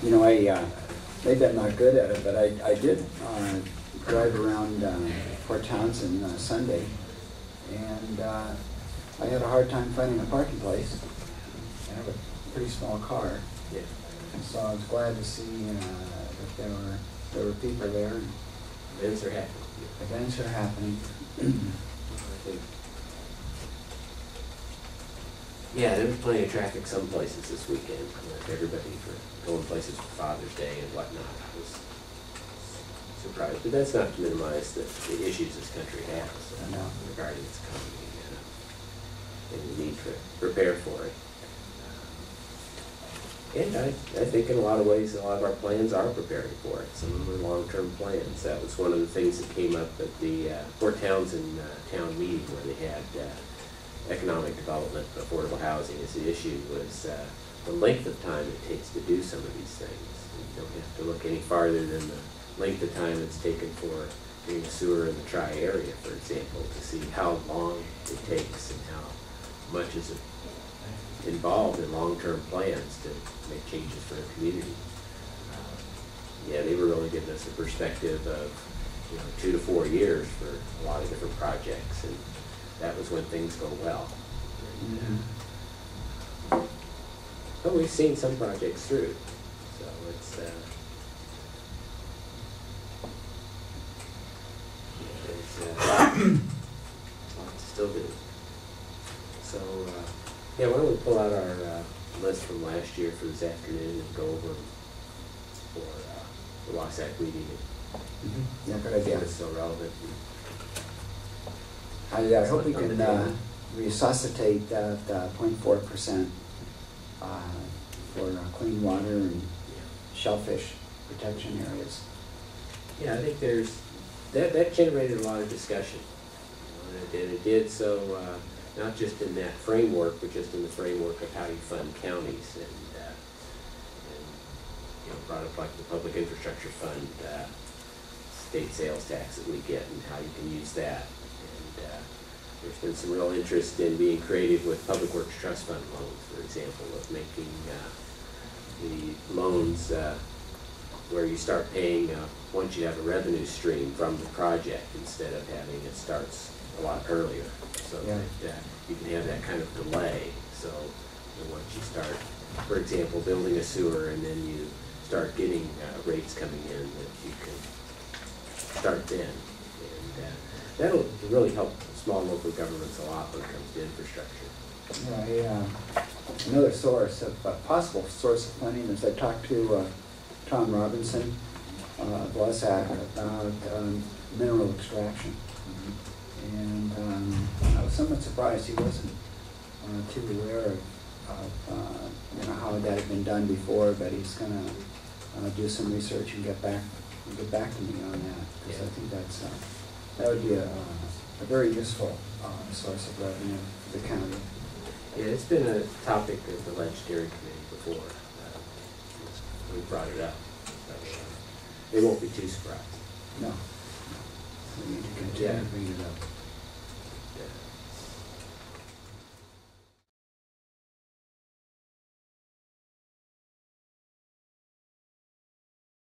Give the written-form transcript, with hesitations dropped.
You know, maybe I'm not good at it, but I did drive around Port Townsend Sunday, and I had a hard time finding a parking place. I have a pretty small car, Yeah. so I was glad to see that there were people there. And Events are happening. events are happening. I think. Yeah, there was plenty of traffic some places this weekend. Everybody for going places for Father's Day and whatnot. I was surprised, but that's not to minimize the issues this country has regarding its economy and the need to prepare for it. And I think in a lot of ways, a lot of our plans are preparing for it. Some of them are long-term plans. That was one of the things that came up at the Port Townsend town meeting where they had economic development, affordable housing as the issue was the length of time it takes to do some of these things. You don't have to look any farther than the length of time it's taken for getting a sewer in the tri-area, for example, to see how long it takes and how much is involved in long-term plans to make changes for a community. Yeah, they were really giving us a perspective of 2 to 4 years for a lot of different projects, and that was when things go well. And, but we've seen some projects through, so it's lots to still do. So yeah, why don't we pull out our list from last year for this afternoon and go over for the Wasatch meeting. Yeah, good idea. It's still relevant. I hope we can resuscitate that 0.4% for clean water and shellfish protection areas. Yeah, I think there's that generated a lot of discussion, and it did so not just in that framework, but just in the framework of how you fund counties, and brought up like the public infrastructure fund, state sales tax that we get, and how you can use that. And there's been some real interest in being creative with public works trust fund loans, for example, of making the loans where you start paying once you have a revenue stream from the project instead of having it starts a lot earlier, so that you can have that kind of delay. So once you start, for example, building a sewer, and then you start getting rates coming in, that you can start then, and that'll really help small local governments a lot when it comes to infrastructure. Yeah, another source of possible source of funding is I talked to Tom Robinson of WASAC about mineral extraction. And I was somewhat surprised he wasn't too aware of how that had been done before, but he's going to do some research and get back to me on that, because I think that would be a very useful source of revenue for the county. Yeah, it's been a topic of the legislative committee before. We brought it up. They won't be too surprised. No. We need to continue to bring it up.